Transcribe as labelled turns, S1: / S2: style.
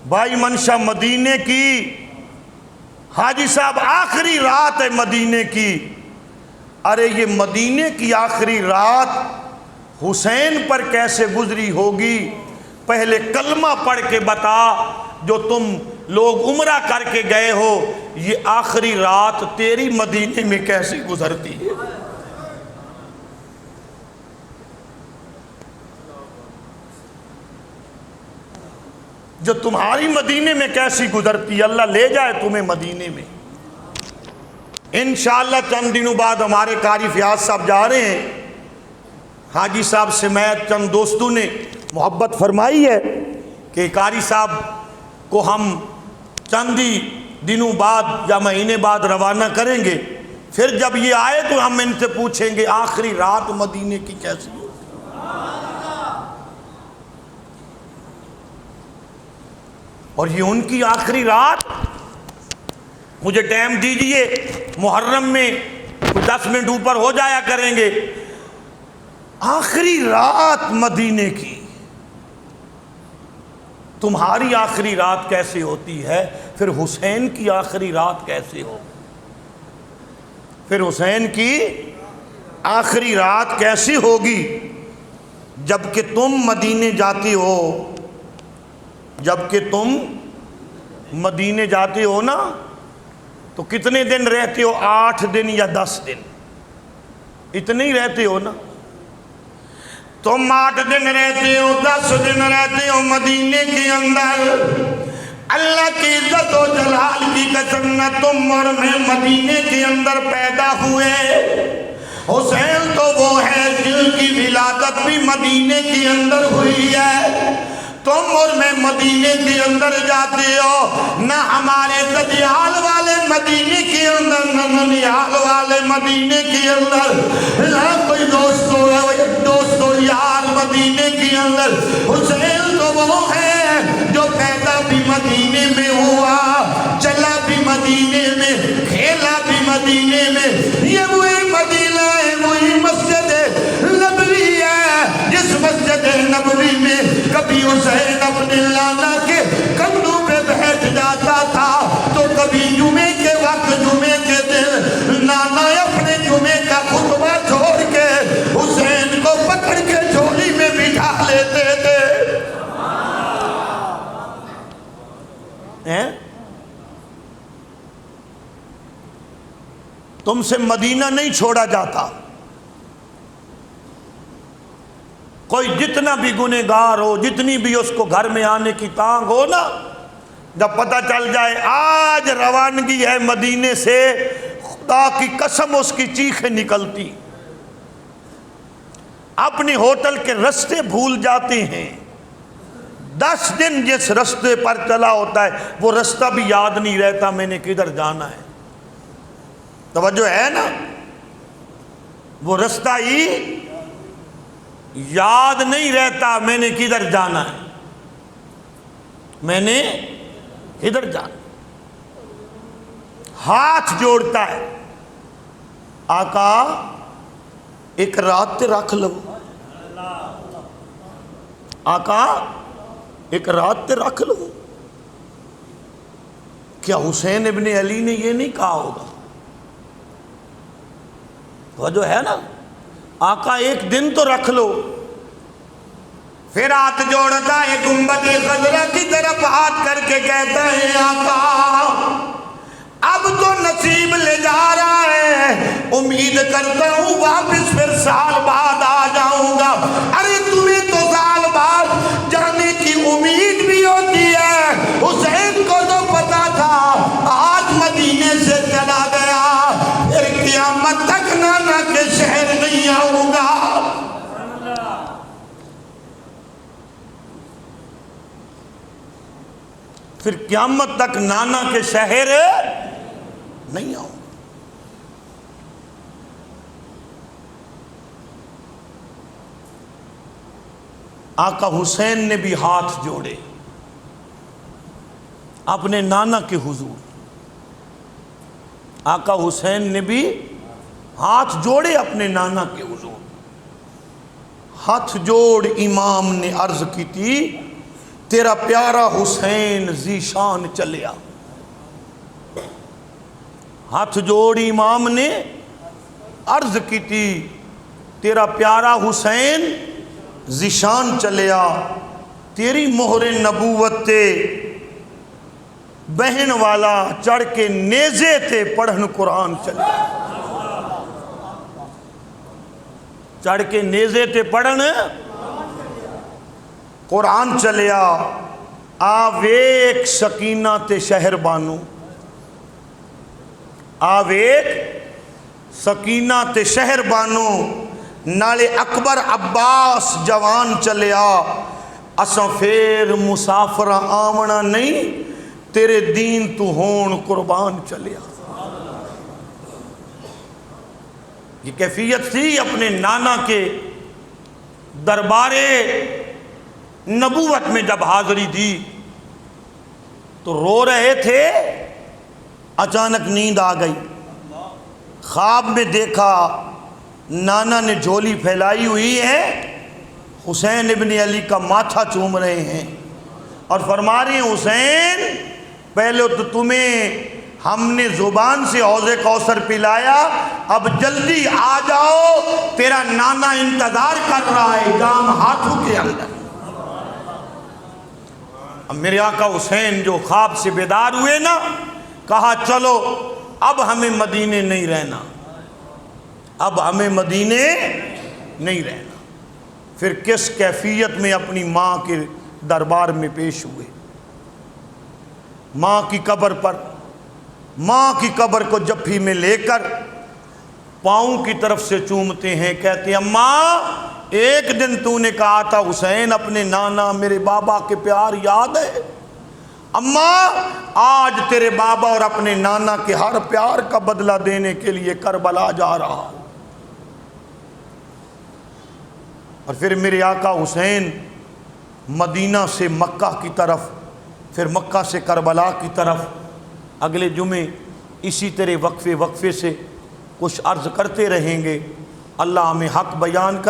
S1: بھائی منشا مدینے کی، حاجی صاحب آخری رات ہے مدینے کی. ارے یہ مدینے کی آخری رات حسین پر کیسے گزری ہوگی؟ پہلے کلمہ پڑھ کے بتا. جو تم لوگ عمرہ کر کے گئے ہو، یہ آخری رات تیری مدینے میں کیسی گزرتی ہے؟ جو تمہاری مدینے میں کیسی گزرتی ہے، اللہ لے جائے تمہیں مدینے میں. انشاءاللہ چند دنوں بعد ہمارے قاری فیاض صاحب جا رہے ہیں. حاجی صاحب سے میں چند دوستوں نے محبت فرمائی ہے کہ قاری صاحب کو ہم چند ہی دنوں بعد یا مہینے بعد روانہ کریں گے. پھر جب یہ آئے تو ہم ان سے پوچھیں گے آخری رات مدینے کی کیسی ہو. اور یہ ان کی آخری رات. مجھے ٹائم دیجئے، محرم میں 10 منٹ اوپر ہو جایا کریں گے. آخری رات مدینے کی. تمہاری آخری رات کیسے ہوتی ہے، پھر حسین کی آخری رات کیسے ہو؟ پھر حسین کی آخری رات کیسی ہوگی؟ جبکہ تم مدینے جاتے ہو، جبکہ تم مدینے جاتے ہو نا، تو کتنے دن رہتے ہو؟ 8 دن یا 10 دن، اتنے ہی رہتے ہو نا. تم 8 دن رہتے ہو، 10 دن رہتے ہو مدینے کے اندر. اللہ کی عزت و جلال کی قسم نہ تم اور میں مدینے کے اندر پیدا ہوئے. حسین تو وہ ہے جن کی ولادت بھی مدینے کے اندر ہوئی ہے. تم اور میں مدینے کے اندر جاتے ہو، نہ ہمارے ددیال والے مدینے کے اندر، نہ ننیال والے مدینے کے اندر، نہ کوئی دوستو یار مدینے کے اندر. حسین تو وہ ہے جو پیدا بھی مدینے میں ہوا، چلا بھی مدینے میں، کھیلا بھی مدینے میں. یہ وہی مدینہ ہے، وہی مسجد نبوی ہے جس مسجد نبوی میں کبھی حسین اپنے نانا کے کندھوں پہ بیٹھ جاتا تھا، تو کبھی جمعے کے وقت، جمعے کے دن نانا اپنے جمعے کا خطبہ چھوڑ کے حسین کو پکڑ کے جھولی میں بٹھا لیتے تھے. تم سے مدینہ نہیں چھوڑا جاتا. کوئی جتنا بھی گنہگار ہو، جتنی بھی اس کو گھر میں آنے کی تانگ ہو نا، جب پتہ چل جائے آج روانگی ہے مدینے سے، خدا کی قسم اس کی چیخیں نکلتی. اپنے ہوٹل کے رستے بھول جاتے ہیں. 10 دن جس رستے پر چلا ہوتا ہے وہ رستہ بھی یاد نہیں رہتا میں نے کدھر جانا ہے. توجہ ہے نا؟ وہ رستہ ہی یاد نہیں رہتا میں نے کدھر جانا ہے، میں نے کدھر جانا. ہاتھ جوڑتا ہے، آقا ایک رات تے رکھ لو، آقا ایک رات تے رکھ لو. کیا حسین ابن علی نے یہ نہیں کہا ہوگا؟ وہ جو ہے نا، آقا ایک دن تو رکھ لو. پھر ہاتھ جوڑتا ہے گنبد خضرا کی طرف ہاتھ کر کے کہتا ہے آقا اب تو نصیب لے جا رہا ہے، امید کرتا ہوں واپس پھر سال بعد آ جاؤں گا. ارے تمہیں تو سال بعد جانے کی امید بھی ہوتی ہے، حسین کو تو پتا تھا آج مدینے سے چلا گیا پھر قیامت تک نانا کے شہر نہیں آؤں گا. پھر قیامت تک نانا کے شہر نہیں آؤں. آقا حسین نے بھی ہاتھ جوڑے اپنے نانا کے حضور. آقا حسین نے بھی ہاتھ جوڑے اپنے نانا کے حضور. ہاتھ جوڑ امام نے عرض کی تھی تیرا پیارا حسین ذیشان چلیا۔ ہاتھ جوڑ امام نے عرض کی تھی تیرا پیارا حسین ذیشان چلیا، تیری مہر نبوت تے بہن والا چڑھ کے نیزے تے پڑھن قرآن چلیا، چڑھ کے نیزے تے پڑھن قرآن چلیا۔ آویک سکینہ تے شہر بانو، آویک سکینہ تے شہر بانو، نالے اکبر عباس جوان چلیا، اساں پھر مسافر آمنا نہیں، تیرے دین تو ہون قربان چلیا۔ یہ کیفیت تھی اپنے نانا کے دربارے نبوت میں جب حاضری دی تو رو رہے تھے، اچانک نیند آ گئی، خواب میں دیکھا نانا نے جھولی پھیلائی ہوئی ہے، حسین ابن علی کا ماتھا چوم رہے ہیں اور فرما رہے ہیں حسین پہلے تو تمہیں ہم نے زبان سے حوض کوثر پلایا، اب جلدی آ جاؤ، تیرا نانا انتظار کر رہا ہے جام ہاتھوں کے اندر۔ اب میرے آقا حسین جو خواب سے بیدار ہوئے نا، کہا چلو اب ہمیں مدینے نہیں رہنا، اب ہمیں مدینے نہیں رہنا۔ پھر کس کیفیت میں اپنی ماں کے دربار میں پیش ہوئے، ماں کی قبر پر، ماں کی قبر کو جپھی میں لے کر پاؤں کی طرف سے چومتے ہیں، کہتے ہیں اماں ایک دن تو نے کہا تھا حسین اپنے نانا میرے بابا کے پیار یاد ہے، اماں آج تیرے بابا اور اپنے نانا کے ہر پیار کا بدلہ دینے کے لیے کربلا جا رہا ہوں۔ اور پھر میرے آقا حسین مدینہ سے مکہ کی طرف، پھر مکہ سے کربلا کی طرف، اگلے جمعے اسی طرح وقفے سے کچھ عرض کرتے رہیں گے۔ اللہ ہمیں حق بیان کر